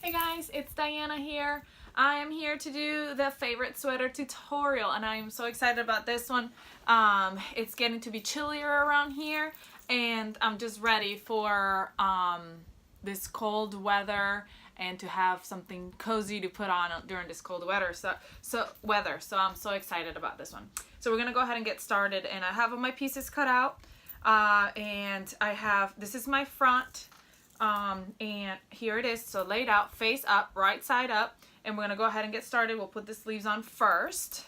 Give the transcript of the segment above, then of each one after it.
Hey guys, it's Diana here. I am here to do the favorite sweater tutorial and I am so excited about this one. It's getting to be chillier around here and I'm just ready for this cold weather and to have something cozy to put on during this cold weather. So I'm so excited about this one. So we're gonna go ahead and get started, and I have all my pieces cut out and this is my front. And here it is, so laid out, face up, right side up, and we're gonna go ahead and get started. We'll put the sleeves on first.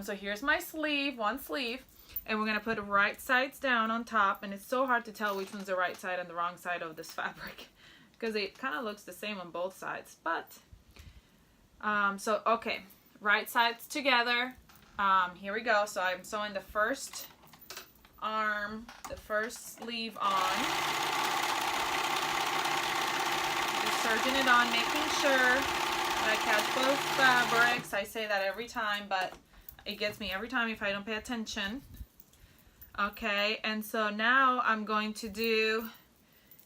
So here's my sleeve, one sleeve, and we're gonna put right sides down on top, and it's so hard to tell which one's the right side and the wrong side of this fabric because it kind of looks the same on both sides, but so okay, right sides together. Here we go. So I'm sewing the first arm, the first sleeve on. Serging it on, making sure that I catch both fabrics. I say that every time, but it gets me every time if I don't pay attention. Okay, and so now I'm going to do,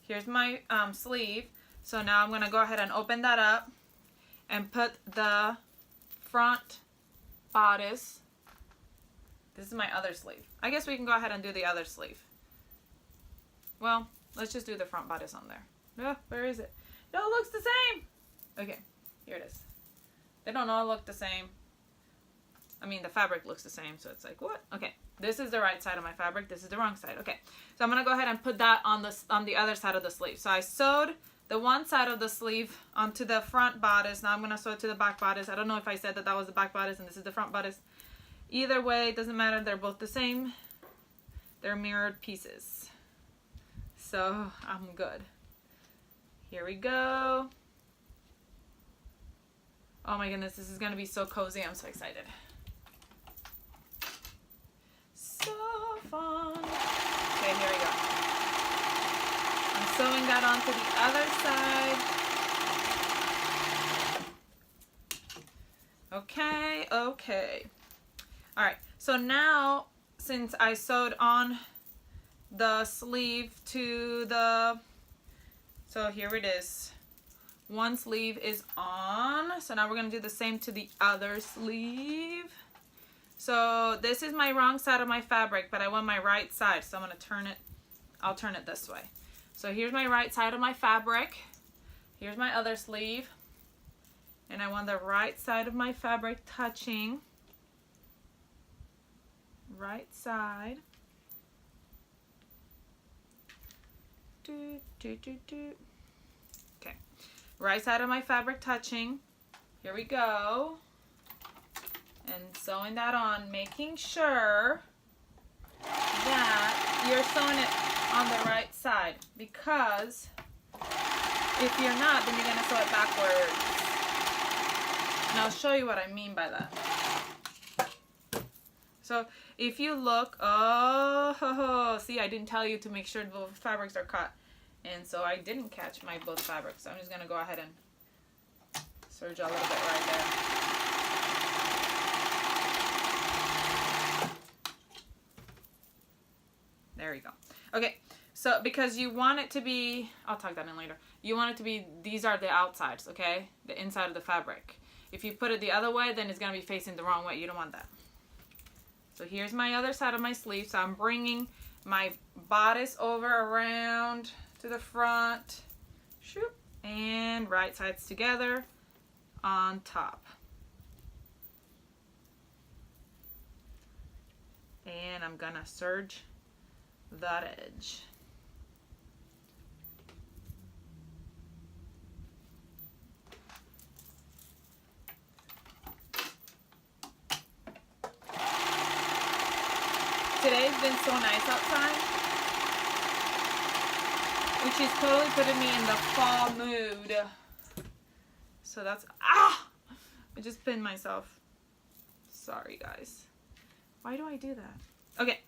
here's my sleeve. So now I'm going to go ahead and open that up and put the front bodice. This is my other sleeve. I guess we can go ahead and do the other sleeve. Well, let's just do the front bodice on there. Oh, where is it? No, it looks the same. Okay, here it is. They don't all look the same. I mean, the fabric looks the same, so it's like, what? Okay, this is the right side of my fabric. This is the wrong side. Okay, so I'm gonna go ahead and put that on the other side of the sleeve. So I sewed the one side of the sleeve onto the front bodice. Now I'm gonna sew it to the back bodice. I don't know if I said that was the back bodice and this is the front bodice. Either way, it doesn't matter. They're both the same. They're mirrored pieces. So I'm good. Here we go. Oh my goodness, this is gonna be so cozy. I'm so excited. So fun. Okay, here we go. I'm sewing that onto the other side. Okay. All right, so now since I sewed on the sleeve to the, so here it is. One sleeve is on. So now we're gonna do the same to the other sleeve. So this is my wrong side of my fabric, but I want my right side. So I'm gonna turn it, I'll turn it this way. So here's my right side of my fabric. Here's my other sleeve. And I want the right side of my fabric touching. Right side. Okay, right side of my fabric touching. Here we go. And sewing that on, making sure that you're sewing it on the right side, because if you're not, then you're gonna sew it backwards. And I'll show you what I mean by that. So if you look, see, I didn't tell you to make sure both fabrics are cut. And so I didn't catch my both fabrics. So I'm just going to go ahead and serge a little bit right there. There we go. Okay, so because you want it to be, I'll talk that in later. You want it to be, these are the outsides, okay? The inside of the fabric. If you put it the other way, then it's going to be facing the wrong way. You don't want that. So here's my other side of my sleeve. So I'm bringing my bodice over around to the front, shoop, and right sides together on top. And I'm gonna serge that edge. Today's been so nice outside, which is totally putting me in the fall mood. So that's, I just pinned myself. Sorry guys. Why do I do that? Okay,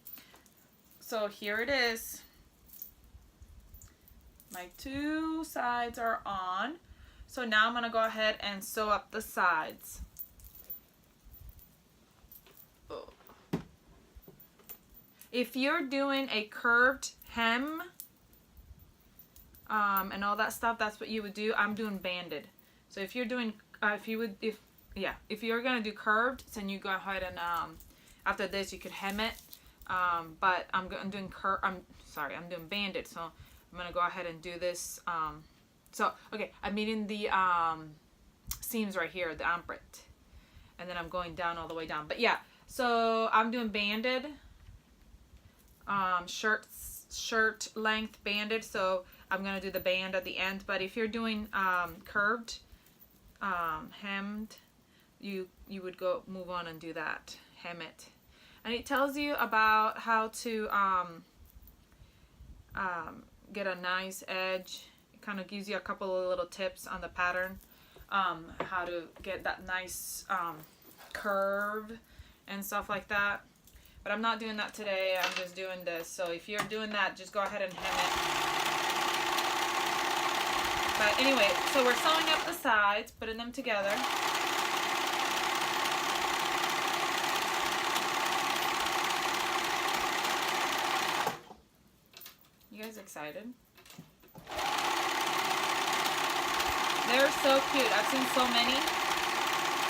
so here it is. My two sides are on. So now I'm gonna go ahead and sew up the sides. If you're doing a curved hem and all that stuff, that's what you would do. I'm doing banded. So if you're doing, if you're gonna do curved, then you go ahead and after this you could hem it. But I'm doing banded, so I'm gonna go ahead and do this. So okay, I'm meeting the seams right here, the armpit, and then I'm going down all the way down. But yeah, so I'm doing banded, shirt length banded. So I'm gonna do the band at the end. But if you're doing curved, hemmed, you would move on and do that, hem it. And it tells you about how to get a nice edge. It kind of gives you a couple of little tips on the pattern, how to get that nice curve and stuff like that. But I'm not doing that today. I'm just doing this. So if you're doing that, just go ahead and hem it. But anyway, so we're sewing up the sides, putting them together. You guys excited? They're so cute. I've seen so many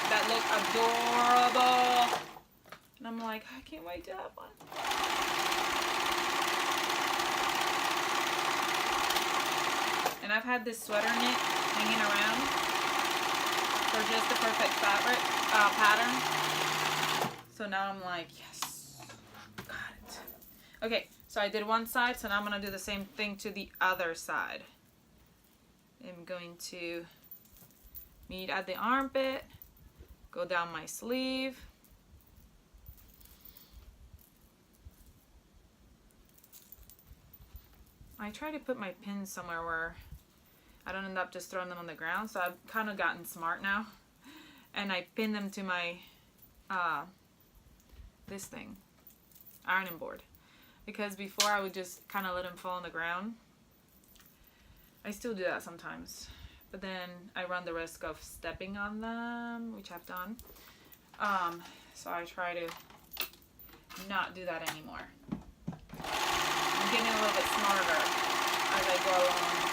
that look adorable. And I'm like, I can't wait to have one. And I've had this sweater knit hanging around for just the perfect fabric pattern. So now I'm like, yes, got it. Okay, so I did one side, so now I'm going to do the same thing to the other side. I'm going to meet at the armpit, go down my sleeve. I try to put my pins somewhere where I don't end up just throwing them on the ground, so I've kind of gotten smart now. And I pin them to my, this thing, ironing board. Because before I would just kind of let them fall on the ground. I still do that sometimes. But then I run the risk of stepping on them, which I've done. So I try to not do that anymore. I'm getting a little bit smarter as I go along.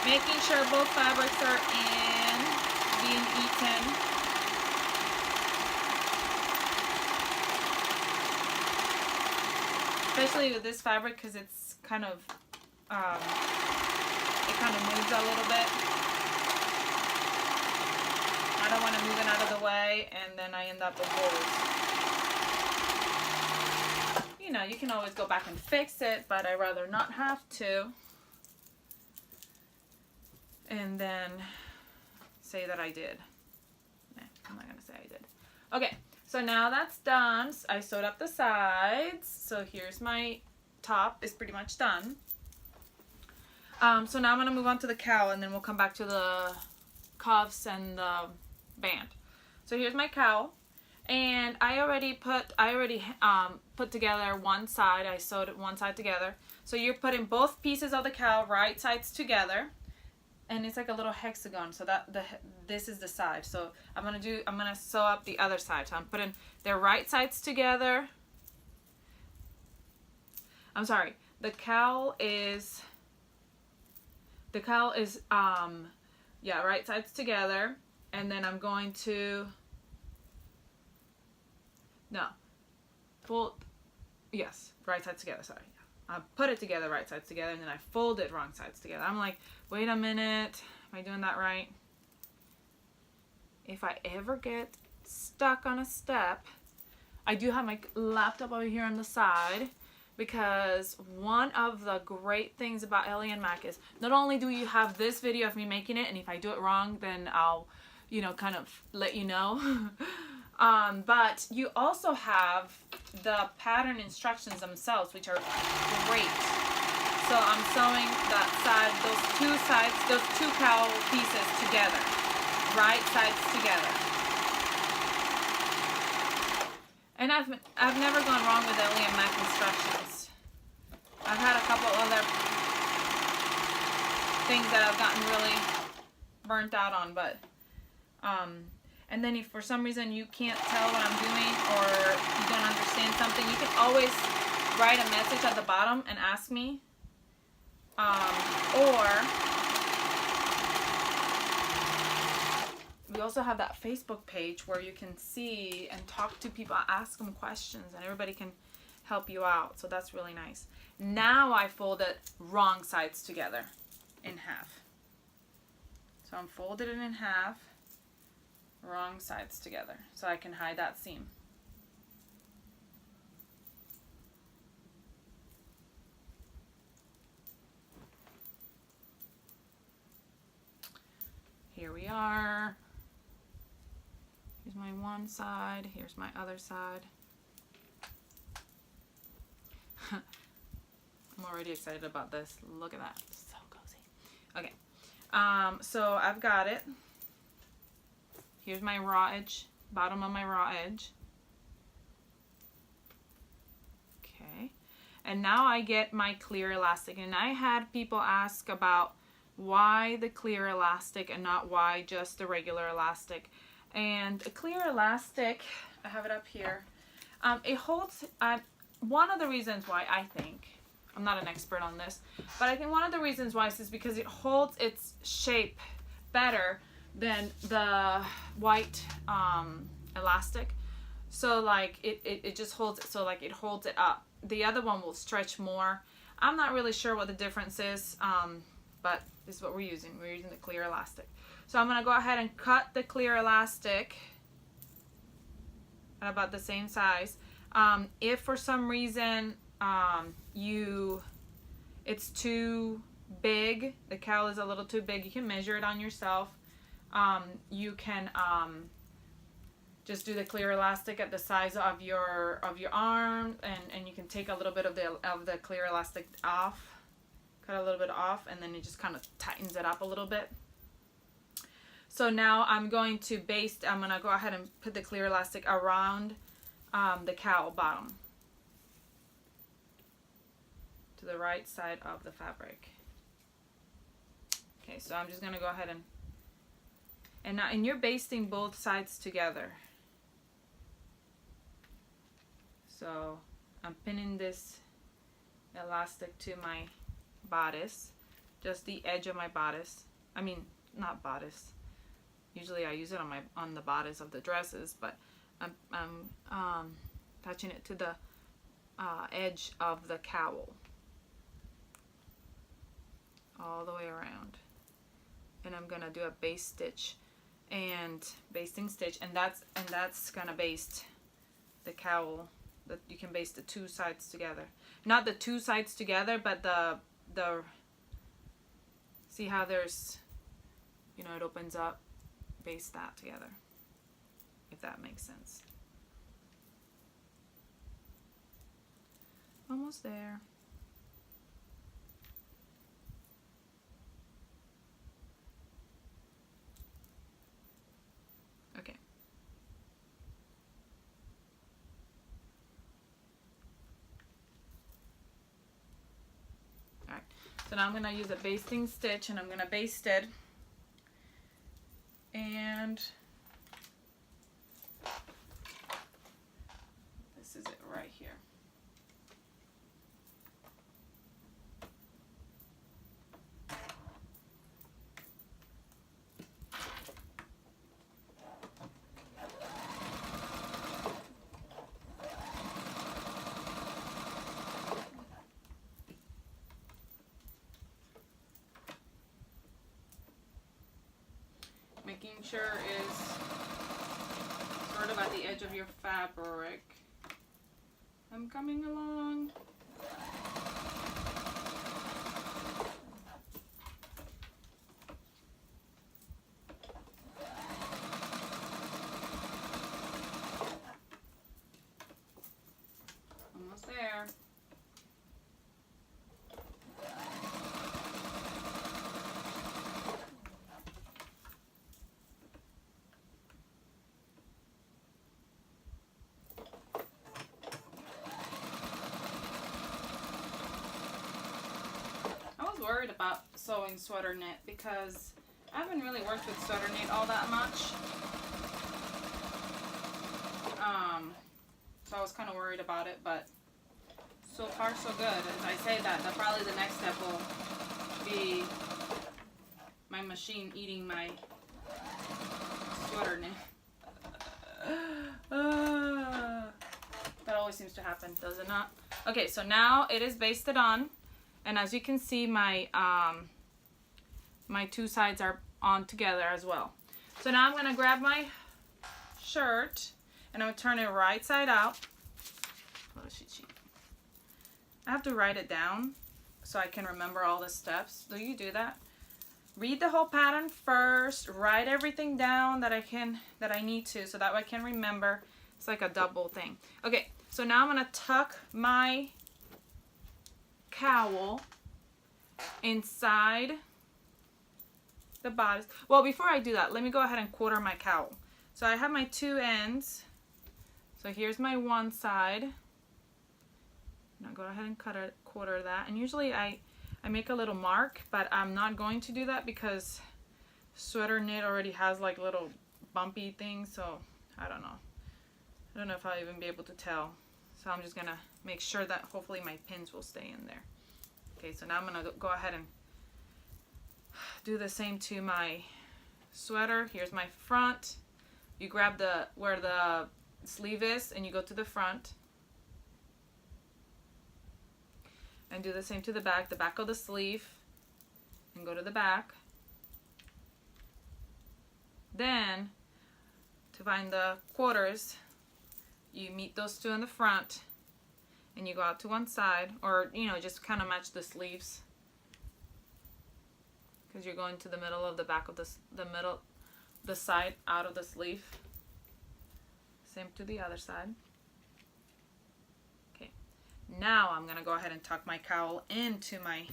Making sure both fabrics are in, being eaten. Especially with this fabric, because it's kind of, it kind of moves a little bit. I don't want to move it out of the way, and then I end up with holes. You know, you can always go back and fix it, but I'd rather not have to. And then say that I did. Nah, I'm not going to say I did. Okay, so now that's done. I sewed up the sides. So here's my top. It's pretty much done. So now I'm going to move on to the cowl, and then we'll come back to the cuffs and the band. So here's my cowl, and I already put together one side. I sewed one side together. So you're putting both pieces of the cowl right sides together, and it's like a little hexagon. So this is the side. So I'm gonna sew up the other side. So I'm putting their right sides together. I'm sorry. The cowl is yeah, right sides together. And then I'm going to, right sides together, sorry. I put it together, right sides together, and then I fold it wrong sides together. I'm like, wait a minute, am I doing that right? If I ever get stuck on a step, I do have my laptop over here on the side, because one of the great things about Ellie and Mac is not only do you have this video of me making it, and if I do it wrong, then I'll, you know, kind of let you know. But you also have the pattern instructions themselves, which are great. So I'm sewing that side, those two cowl pieces together, right sides together. And I've never gone wrong with Ellie and Mac instructions. I've had a couple other things that I've gotten really burnt out on, but and then if for some reason you can't tell what I'm doing or you don't understand something, you can always write a message at the bottom and ask me. Or we also have that Facebook page where you can see and talk to people, ask them questions, and everybody can help you out. So that's really nice. Now I folded wrong sides together in half. So I'm folded it in half, wrong sides together, so I can hide that seam. Here we are. Here's my one side, here's my other side. I'm already excited about this. Look at that, so cozy. Okay, so I've got it. Here's my raw edge, bottom of my raw edge. Okay, and now I get my clear elastic, and I had people ask about why the clear elastic and not why just the regular elastic. And a clear elastic, I have it up here, it holds, one of the reasons why I think, I'm not an expert on this, but I think one of the reasons why is because it holds its shape better than the white elastic. So like it just holds it, so like it holds it up. The other one will stretch more. I'm not really sure what the difference is, but this is what we're using. We're using the clear elastic. So I'm going to go ahead and cut the clear elastic at about the same size. If for some reason it's too big, the cowl is a little too big, you can measure it on yourself. You can just do the clear elastic at the size of your arm, and you can take a little bit of the clear elastic off. Cut a little bit off, and then it just kind of tightens it up a little bit. So now I'm going to baste. I'm going to go ahead and put the clear elastic around the cowl bottom to the right side of the fabric. Okay, so I'm just going to go ahead and now, and you're basting both sides together. So I'm pinning this elastic to my bodice, just the edge of my bodice. I mean, not bodice. Usually I use it on the bodice of the dresses, but I'm touching it to the edge of the cowl, all the way around. And I'm gonna do a base stitch and basting stitch, and that's gonna baste the cowl. That you can baste the two sides together, not the two sides together, but the see how there's, you know, it opens up, baste that together, if that makes sense. Almost there. Okay. Alright, so now I'm going to use a basting stitch, and I'm going to baste it, and this is it right here. Making sure is sort of at the edge of your fabric. I'm coming along. Almost there. Worried about sewing sweater knit because I haven't really worked with sweater knit all that much. So I was kind of worried about it, but So far, so good. As I say that, probably the next step will be my machine eating my sweater knit. That always seems to happen, does it not? Okay, so now it is basted on, and as you can see, my my two sides are on together as well. So now I'm gonna grab my shirt and I'm gonna turn it right side out. What is she cheap? I have to write it down so I can remember all the steps. Do you do that? Read the whole pattern first, write everything down that I need to, so that way I can remember. It's like a double thing. Okay, so now I'm gonna tuck my cowl inside the bodice. Well, before I do that, let me go ahead and quarter my cowl. So I have my two ends. So here's my one side. Now go ahead and quarter that. And usually I make a little mark, but I'm not going to do that because sweater knit already has like little bumpy things, so I don't know. I don't know if I'll even be able to tell. So I'm just gonna make sure that hopefully my pins will stay in there. Okay, so now I'm gonna go ahead and do the same to my sweater. Here's my front. You grab where the sleeve is and you go to the front. And do the same to the back of the sleeve, and go to the back. Then, to find the quarters, you meet those two in the front, and you go out to one side, or just kind of match the sleeves, because you're going to the middle of the back of the side out of the sleeve. Same to the other side. Now I'm going to go ahead and tuck my cowl into my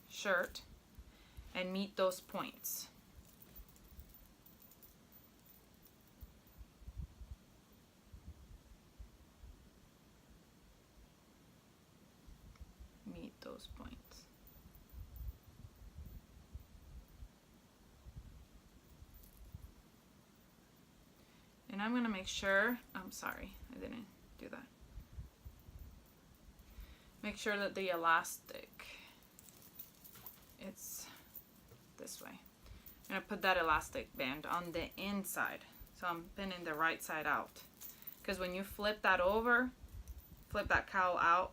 shirt and meet those points. Meet those points. And I'm going to make sure, I'm sorry, I didn't do that. Make sure that the elastic, it's this way. I'm going to put that elastic band on the inside. So I'm pinning the right side out. Because when you flip that over, flip that cowl out,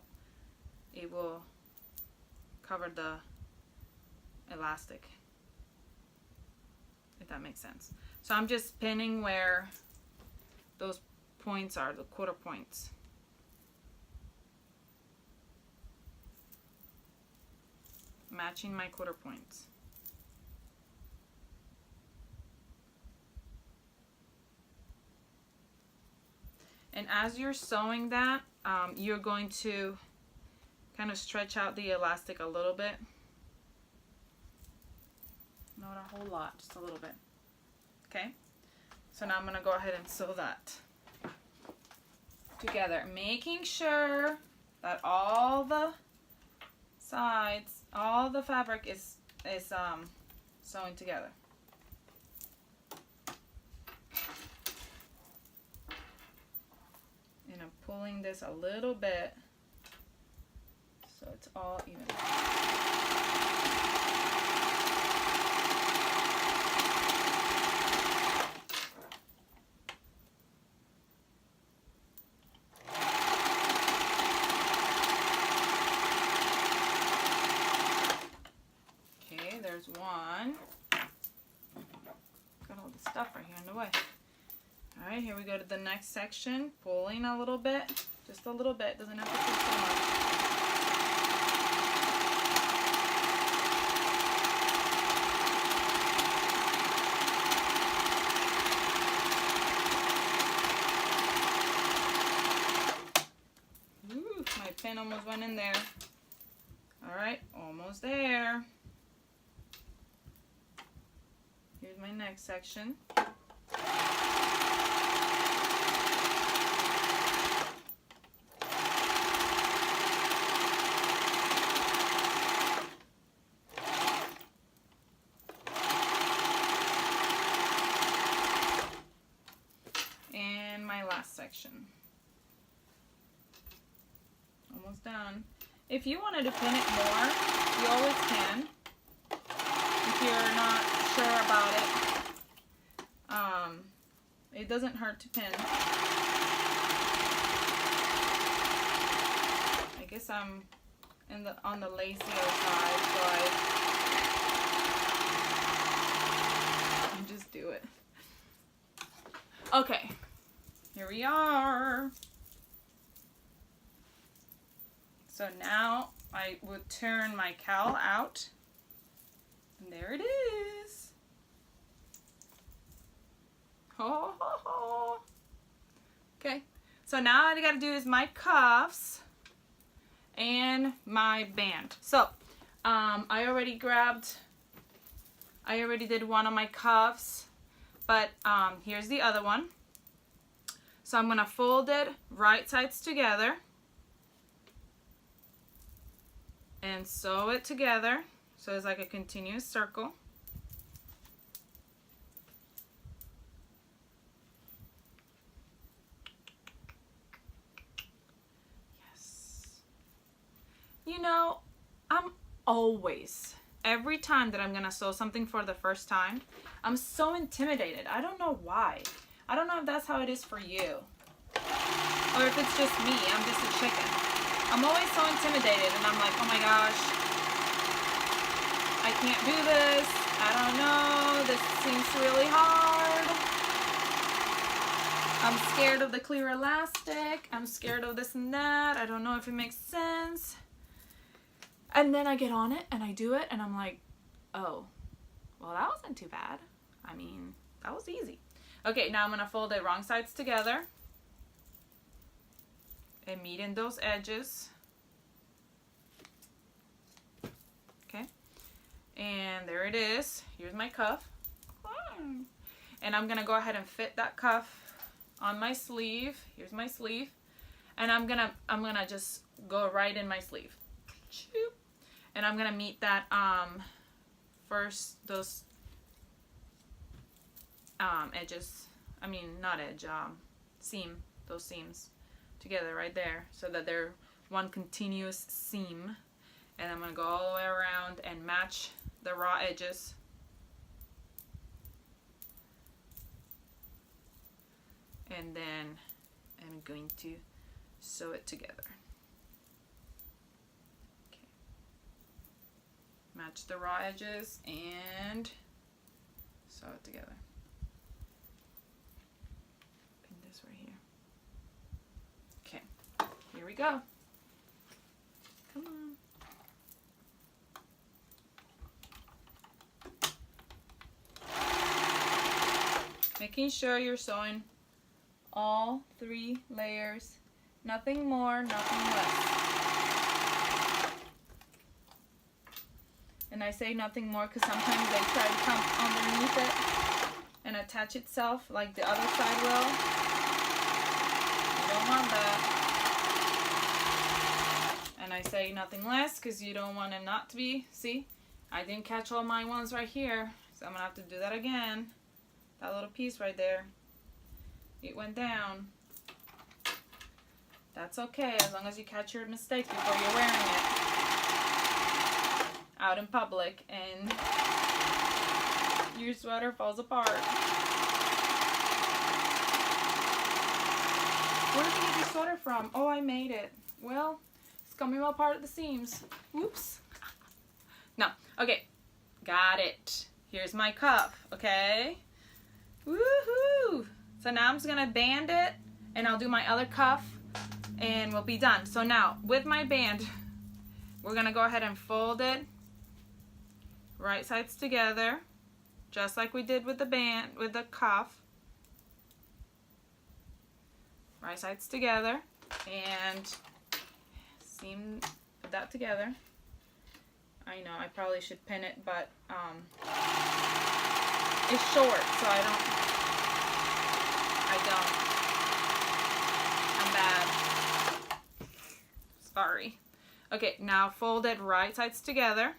it will cover the elastic. If that makes sense. So I'm just pinning where those points are, the quarter points. Matching my quarter points. And as you're sewing that, you're going to kind of stretch out the elastic a little bit. Not a whole lot, just a little bit. Okay? So now I'm going to go ahead and sew that together, making sure that all the sides, all the fabric is sewn together. And I'm pulling this a little bit so it's all even. There's one. Got all the stuff right here in the way. All right, here we go to the next section. Pulling a little bit, just a little bit. Doesn't have to pull so much. Ooh, my pin almost went in there. All right, almost there. Here's my next section. And my last section. almost done. If you wanted to pin it more, you always can. If you're not sure about it, it doesn't hurt to pin. I guess I'm on the lazier side, so I just do it. Okay, here we are. So now I would turn my cowl out, and there it is. Ho, ho, ho. Okay, so now all I gotta do is my cuffs and my band. So I already did one of my cuffs, but here's the other one. So I'm gonna fold it right sides together and sew it together so it's like a continuous circle. Yes. You know, I'm always, every time that I'm gonna sew something for the first time, I'm so intimidated. I don't know why. I don't know if that's how it is for you, or if it's just me. I'm just a chicken. I'm always so intimidated, and I'm like, oh my gosh, I can't do this. I don't know. This seems really hard. I'm scared of the clear elastic. I'm scared of this and that. I don't know if it makes sense. And then I get on it and I do it and I'm like, oh, well, that wasn't too bad. I mean, that was easy. Okay, now I'm gonna fold it wrong sides together and meet in those edges. Okay, and there it is. Here's my cuff. And I'm gonna go ahead and fit that cuff on my sleeve. Here's my sleeve. And I'm gonna just go right in my sleeve. And I'm gonna meet that first, those edges, I mean not edge, seam, those seams together right there so that they're one continuous seam. And I'm gonna go all the way around and match the raw edges. And then I'm going to sew it together. Okay. Match the raw edges and sew it together. Pin this right here. Okay, here we go. Come on. Making sure you're sewing all 3 layers, nothing more, nothing less. And I say nothing more because sometimes they try to come underneath it and attach itself like the other side will. You don't want that. And I say nothing less because you don't want it not to be. See, I didn't catch all my ones right here, so I'm gonna have to do that again. That little piece right there, it went down. That's okay, as long as you catch your mistake before you're wearing it out in public and your sweater falls apart. Where did you get your sweater from? Oh, I made it. Well, it's coming apart at the seams. Whoops. No, okay, got it. Here's my cuff, okay? Woohoo! So now I'm just gonna band it and I'll do my other cuff and we'll be done. So now with my band, we're gonna go ahead and fold it right sides together, just like we did with the band, with the cuff. Right sides together and seam, put that together. I know I probably should pin it, but it's short, so I'm bad. Sorry. Okay, now fold it right sides together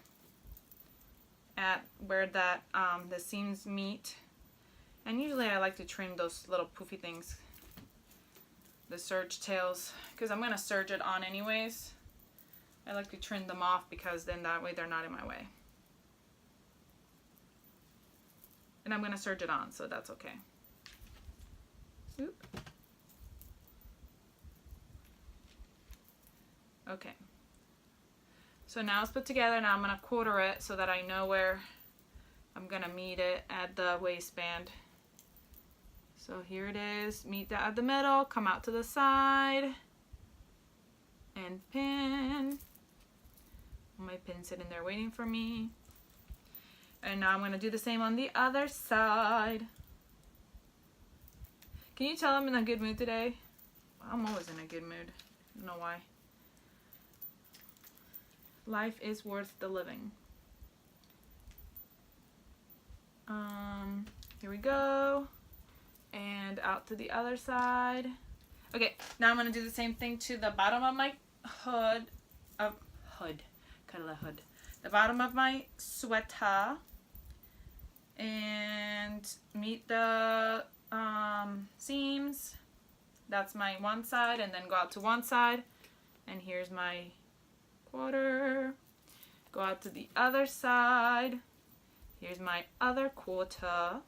at where that the seams meet. And usually I like to trim those little poofy things. the serge tails, because I'm gonna serge it on anyways. I like to trim them off because then that way they're not in my way. And I'm gonna serge it on, so that's okay. Oop. Okay. So now it's put together. Now I'm gonna quarter it so that I know where I'm gonna meet it at the waistband. So here it is, meet that at the middle, come out to the side, and pin. My pin sitting there waiting for me. And now I'm gonna do the same on the other side. Can you tell I'm in a good mood today? I'm always in a good mood. I don't know why. Life is worth the living. Here we go. And out to the other side. Okay, now I'm gonna do the same thing to the bottom of my hood. The bottom of my sweater. And meet the seams. That's my one side, and then go out to one side. And here's my quarter. Go out to the other side. Here's my other quarter.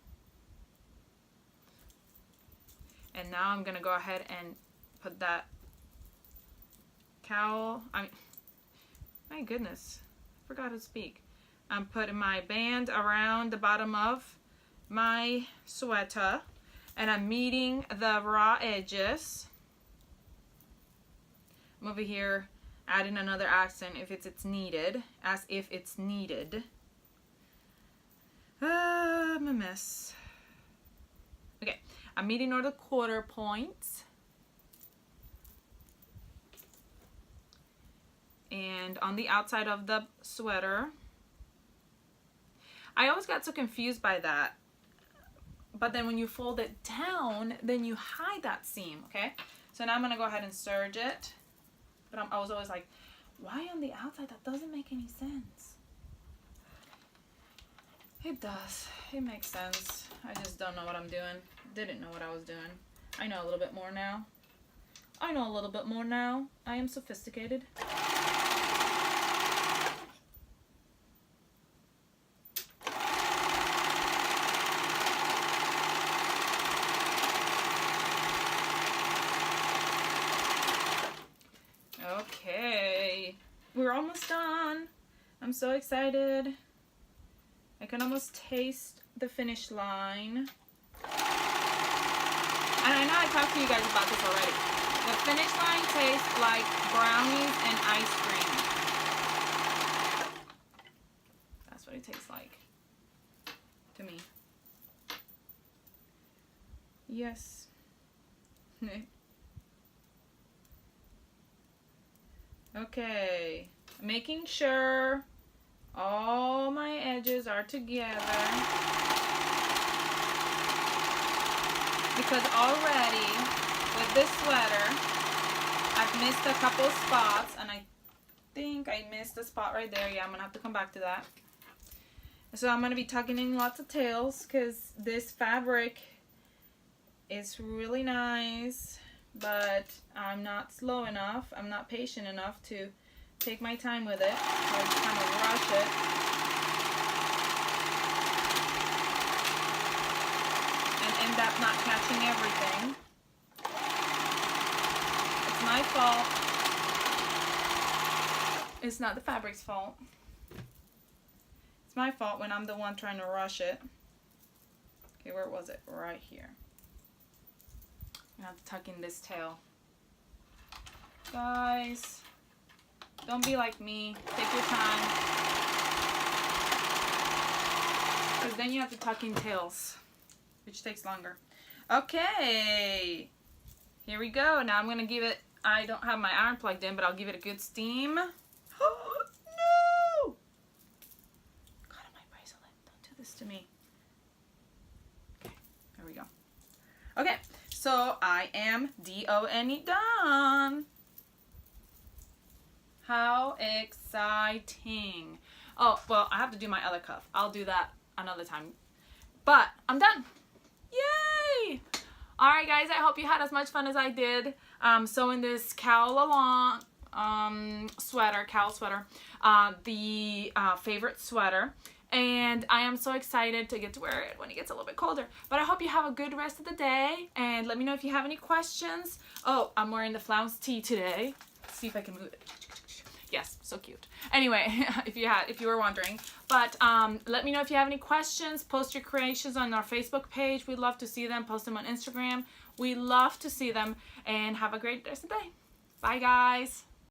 And now I'm gonna go ahead and put that cowl, my goodness, I forgot to speak. I'm putting my band around the bottom of my sweater, and I'm meeting the raw edges. I'm over here adding another accent if it's needed, as if it's needed. I'm a mess. Okay, I'm meeting all the quarter points. And on the outside of the sweater. I always got so confused by that. But then when you fold it down, then you hide that seam, okay? So now I'm gonna go ahead and serge it. But I was always like, why on the outside? That doesn't make any sense. It does. It makes sense. I just don't know what I'm doing. Didn't know what I was doing. I know a little bit more now. I know a little bit more now. I am sophisticated. Okay. We're almost done. I'm so excited. I can almost taste the finish line. And I know I talked to you guys about this already. The finish line tastes like brownies and ice cream. That's what it tastes like to me. Yes. Okay. Making sure all my edges are together, because already with this sweater I've missed a couple spots, and I think I missed a spot right there. Yeah, I'm gonna have to come back to that. So I'm gonna be tucking in lots of tails because this fabric is really nice, but I'm not slow enough, I'm not patient enough to take my time with it. I just kind of rush it. And end up not catching everything. It's my fault. It's not the fabric's fault. It's my fault when I'm the one trying to rush it. Okay, where was it? Right here. I'm gonna have to tuck in this tail. Guys, don't be like me. Take your time. Because then you have to tuck in tails, which takes longer. Okay. Here we go. Now I'm going to give it, I don't have my iron plugged in, but I'll give it a good steam. Oh, no! Got on my bracelet. Don't do this to me. Okay. There we go. Okay. So I am D-O-N-E done. How exciting. Oh, well, I have to do my other cuff. I'll do that another time. But I'm done. Yay! Alright guys, I hope you had as much fun as I did. sewing this cowl along sweater, cowl sweater, the favorite sweater. And I am so excited to get to wear it when it gets a little bit colder. But I hope you have a good rest of the day. And let me know if you have any questions. Oh, I'm wearing the flounce tee today. Let's see if I can move it. Yes, so cute. Anyway, if you were wondering. But let me know if you have any questions. Post your creations on our Facebook page. We'd love to see them. Post them on Instagram. We love to see them. And have a great rest of the day. Bye, guys.